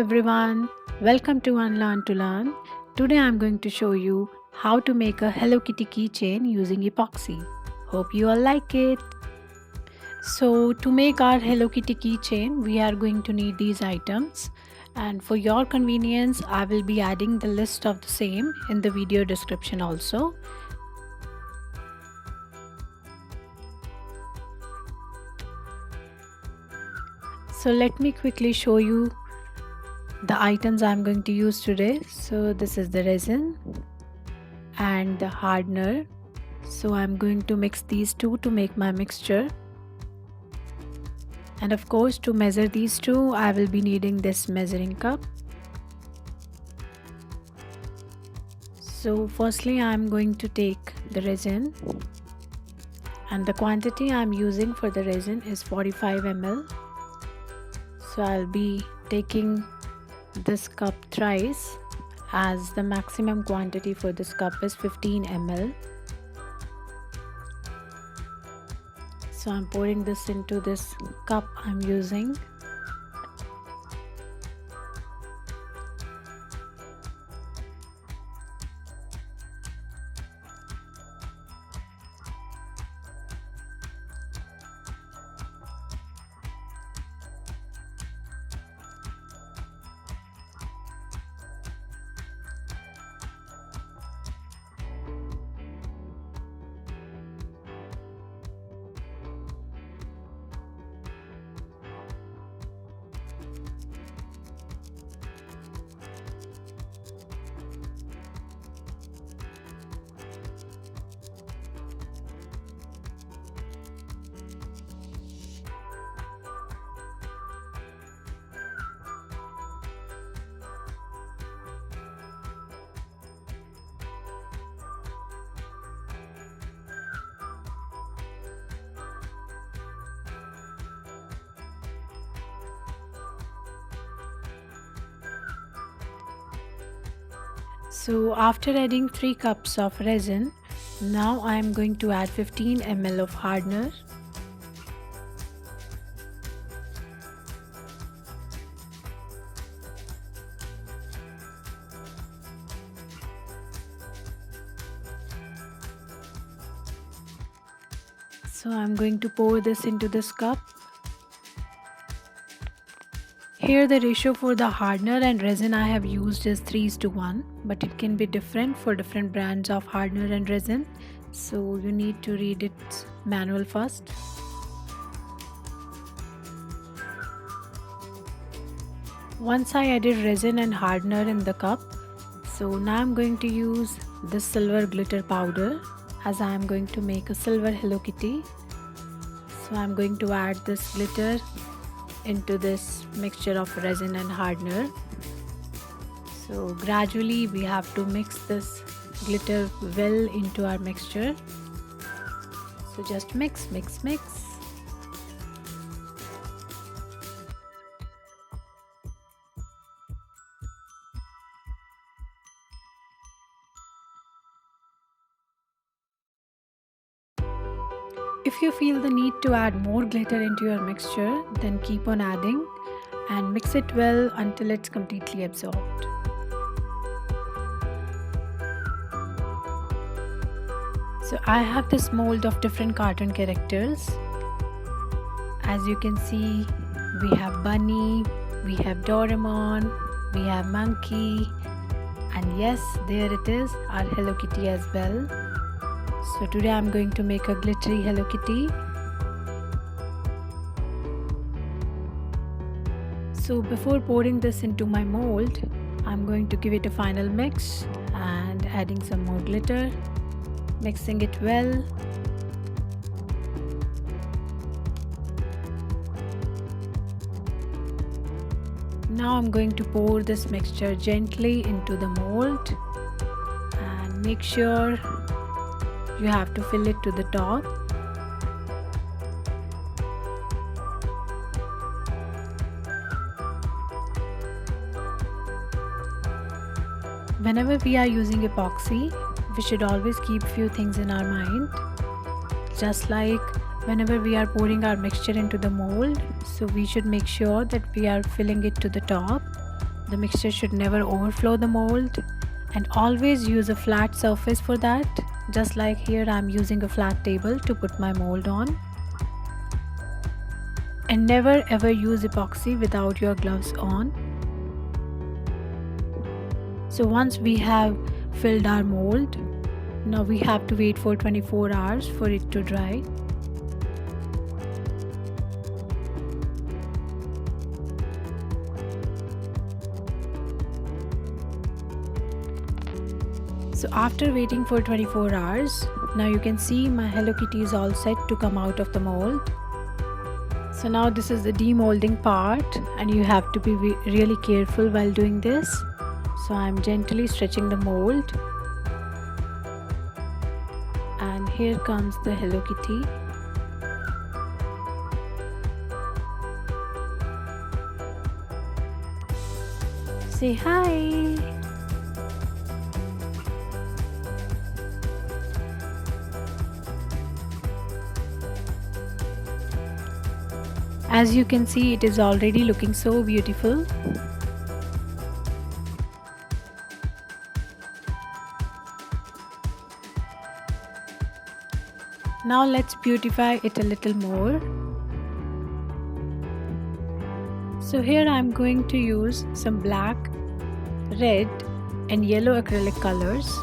everyone, welcome to Unlearn to Learn. Today I'm going to show you how to make a Hello Kitty keychain using epoxy. Hope you all like it. So to make our Hello Kitty keychain, we are going to need these items, and for your convenience I will be adding the list of the same in the video description also. So let me quickly show you the items I'm going to use today. So this is the resin and the hardener. So I'm going to mix these two to make my mixture. And of course, to measure these two, I will be needing this measuring cup. So firstly, I'm going to take the resin, and the quantity I'm using for the resin is 45 ml. So I'll be taking this cup thrice, as the maximum quantity for this cup is 15 ml. So I'm pouring this into this cup I'm using. So after adding 3 cups of resin, now I am going to add 15 ml of hardener. So I'm going to pour this into this cup. Here the ratio for the hardener and resin I have used is 3:1, but it can be different for different brands of hardener and resin. So you need to read its manual first. Once I added resin and hardener in the cup, so now I'm going to use this silver glitter powder, as I am going to make a silver Hello Kitty. So I'm going to add this glitter into this mixture of resin and hardener. So gradually we have to mix this glitter well into our mixture. So just mix. If you feel the need to add more glitter into your mixture, then keep on adding and mix it well until it's completely absorbed. So I have this mold of different cartoon characters. As you can see, we have Bunny, we have Doraemon, we have Monkey, and yes, there it is, our Hello Kitty as well. So today I'm going to make a glittery Hello Kitty. So before pouring this into my mold, I'm going to give it a final mix and adding some more glitter, mixing it well. Now I'm going to pour this mixture gently into the mold, and make sure you have to fill it to the top. Whenever we are using epoxy, we should always keep few things in our mind. Just like whenever we are pouring our mixture into the mold, so we should make sure that we are filling it to the top The mixture should never overflow the mold, and always use a flat surface for that. Just like here, I'm using a flat table to put my mold on. And never ever use epoxy without your gloves on. So once we have filled our mold, now we have to wait for 24 hours for it to dry. So after waiting for 24 hours, now you can see my Hello Kitty is all set to come out of the mold. So now this is the demolding part, and you have to be really careful while doing this. So I'm gently stretching the mold, and here comes the Hello Kitty. Say hi. As you can see, it is already looking so beautiful. Now let's beautify it a little more. So here I'm going to use some black, red and yellow acrylic colors.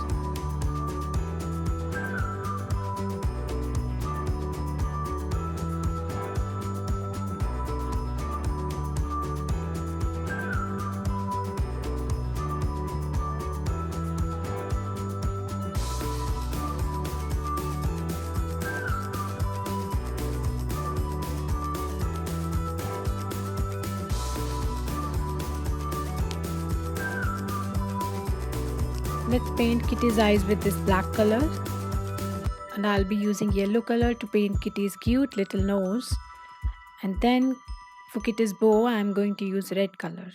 Let's paint Kitty's eyes with this black color, and I'll be using yellow color to paint Kitty's cute little nose, and then for Kitty's bow I'm going to use red color.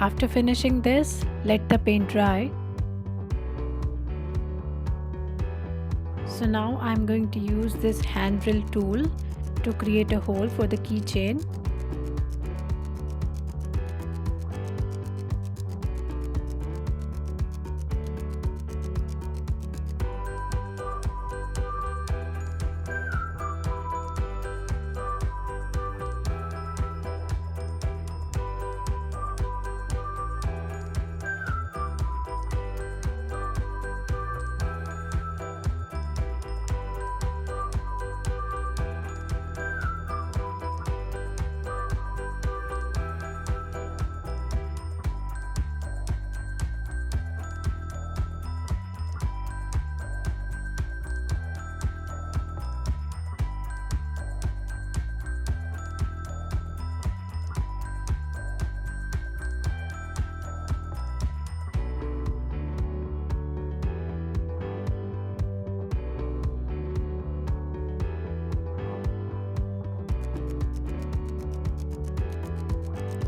After finishing this, let the paint dry. So now I'm going to use this hand drill tool to create a hole for the keychain.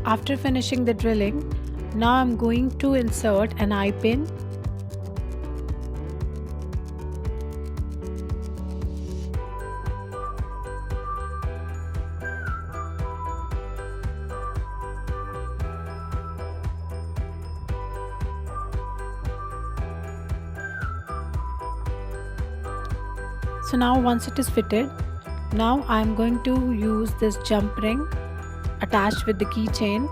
After finishing the drilling, now I'm going to insert an eye pin. So now once it is fitted, now I'm going to use this jump ring attached with the keychain.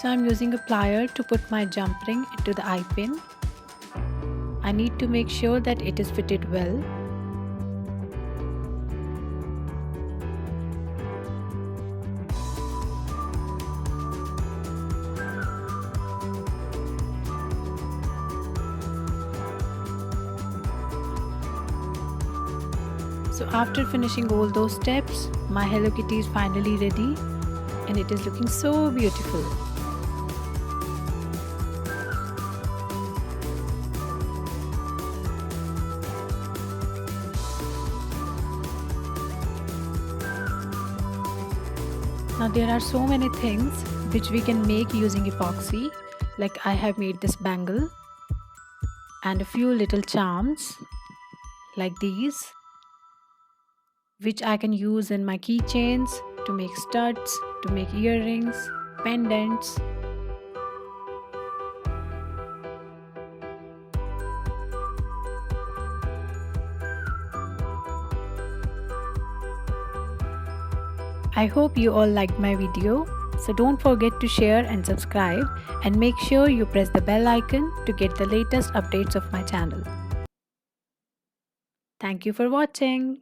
So I'm using a plier to put my jump ring into the eye pin. I need to make sure that it is fitted well. So after finishing all those steps, my Hello Kitty is finally ready and it is looking so beautiful. Now there are so many things which we can make using epoxy, like I have made this bangle and a few little charms like these, which I can use in my keychains, to make studs, to make earrings, pendants. I hope you all liked my video. So don't forget to share and subscribe, and make sure you press the bell icon to get the latest updates of my channel. Thank you for watching.